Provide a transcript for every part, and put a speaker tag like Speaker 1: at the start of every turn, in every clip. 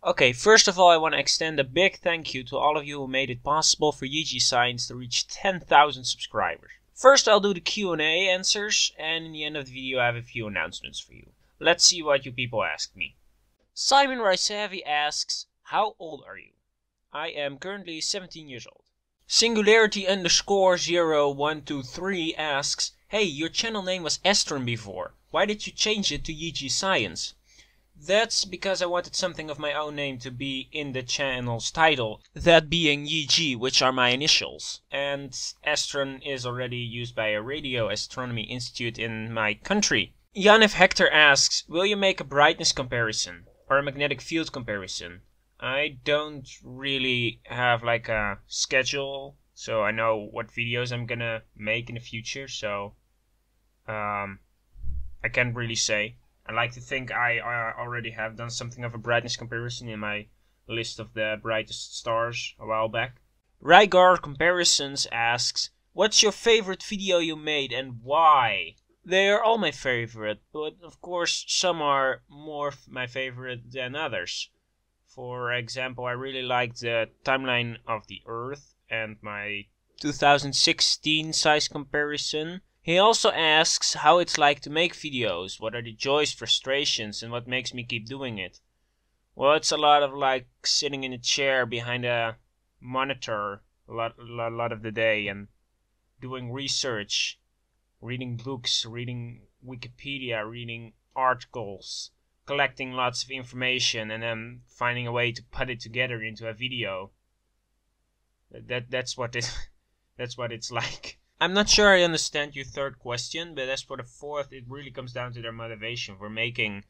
Speaker 1: Okay, first of all, I want to extend a big thank you to all of you who made it possible for YG Science to reach 10,000 subscribers. First, I'll do the Q&A answers, and in the end of the video, I have a few announcements for you. Let's see what you people asked me. Simon Ricevi asks, how old are you? I am currently 17 years old. Singularity underscore 0123 asks, hey, your channel name was Astron before. Why did you change it to YG Science? That's because I wanted something of my own name to be in the channel's title, that being YG, which are my initials. And Astron is already used by a radio astronomy institute in my country. Janif Hector asks, will you make a brightness comparison or a magnetic field comparison? I don't really have like a schedule, so I know what videos I'm gonna make in the future, so I can't really say. I like to think I already have done something of a brightness comparison in my list of the brightest stars a while back. Rygar Comparisons asks, what's your favorite video you made and why? They are all my favorite, but of course some are more my favorite than others. For example, I really liked the timeline of the Earth and my 2016 size comparison. He also asks how it's like to make videos, what are the joys, frustrations, and what makes me keep doing it. Well, it's a lot of like sitting in a chair behind a monitor a lot of the day and doing research, reading books, reading Wikipedia, reading articles, collecting lots of information, and then finding a way to put it together into a video. That's what it's like. I'm not sure I understand your third question, but as for the fourth, it really comes down to their motivation for making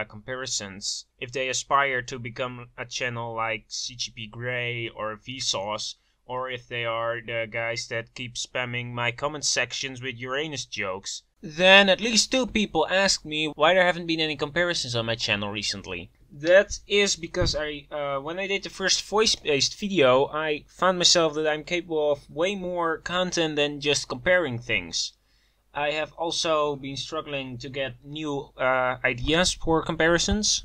Speaker 1: comparisons. If they aspire to become a channel like CGP Grey or Vsauce, or if they are the guys that keep spamming my comment sections with Uranus jokes, then at least 2 people asked me why there haven't been any comparisons on my channel recently. That is because when I did the first voice-based video, I found myself that I'm capable of way more content than just comparing things. I have also been struggling to get new ideas for comparisons.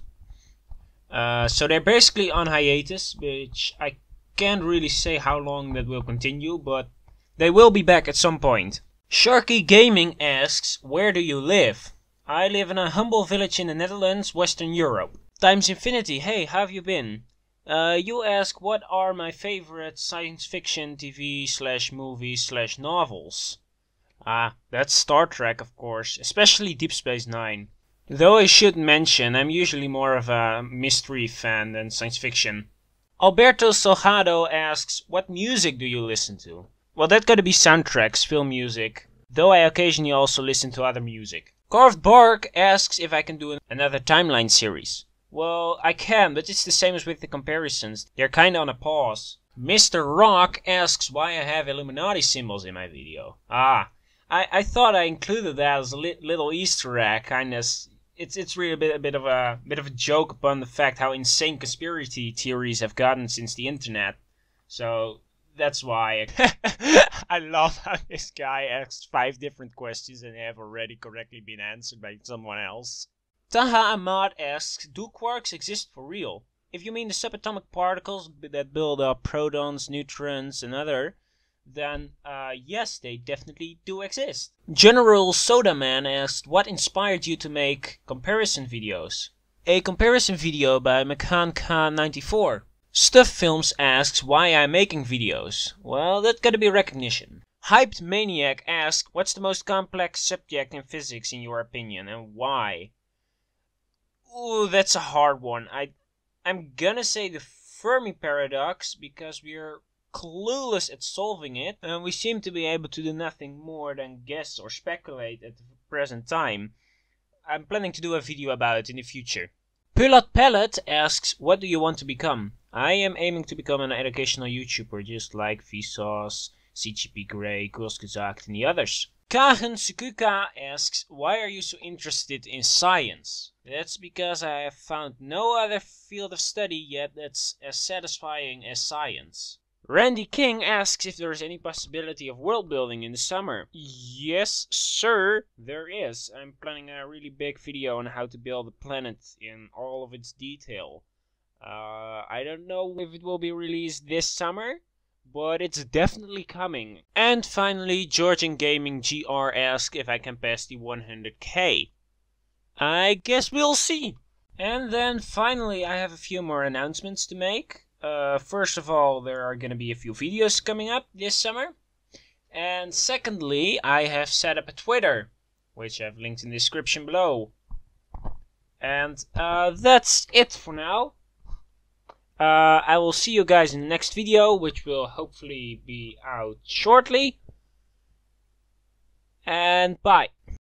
Speaker 1: So they're basically on hiatus, which I can't really say how long that will continue, but they will be back at some point. Sharky Gaming asks, where do you live? I live in a humble village in the Netherlands, Western Europe. Times Infinity, hey, how have you been? You ask, what are my favorite science fiction TV/movies/novels? That's Star Trek, of course, especially Deep Space Nine. Though I should mention, I'm usually more of a mystery fan than science fiction. Alberto Salgado asks, what music do you listen to? Well, that gotta be soundtracks, film music, though I occasionally also listen to other music. Carved Bark asks if I can do another timeline series. Well, I can, but it's the same as with the comparisons. They're kinda on a pause. Mr. Rock asks why I have Illuminati symbols in my video. I thought I included that as a little Easter egg, kinda. It's really a bit of a joke upon the fact how insane conspiracy theories have gotten since the internet. So that's why. I love how this guy asks 5 different questions and they have already correctly been answered by someone else. Taha Ahmad asks, do quarks exist for real? If you mean the subatomic particles that build up protons, neutrons, and other, then yes, they definitely do exist. General Sodaman asked, what inspired you to make comparison videos? A comparison video by Mekan K94. Stuff Films asks why I'm making videos. Well, that's gotta be recognition. Hyped Maniac asks, what's the most complex subject in physics in your opinion, and why? Ooh, that's a hard one. I'm gonna say the Fermi paradox, because we're clueless at solving it, and we seem to be able to do nothing more than guess or speculate at the present time. I'm planning to do a video about it in the future. Pilot Pellet asks, what do you want to become? I am aiming to become an educational YouTuber, just like Vsauce, CGP Grey, Gulskazakt, and the others. Kagen Sukuka asks, why are you so interested in science? That's because I have found no other field of study yet that's as satisfying as science. Randy King asks if there is any possibility of world building in the summer. Yes, sir, there is. I'm planning a really big video on how to build a planet in all of its detail. I don't know if it will be released this summer, but it's definitely coming. And finally, Georgian Gaming GR asked if I can pass the 100k. I guess we'll see. And then finally, I have a few more announcements to make. First of all, there are going to be a few videos coming up this summer. And secondly, I have set up a Twitter, which I've linked in the description below. And that's it for now. I will see you guys in the next video, which will hopefully be out shortly. And bye.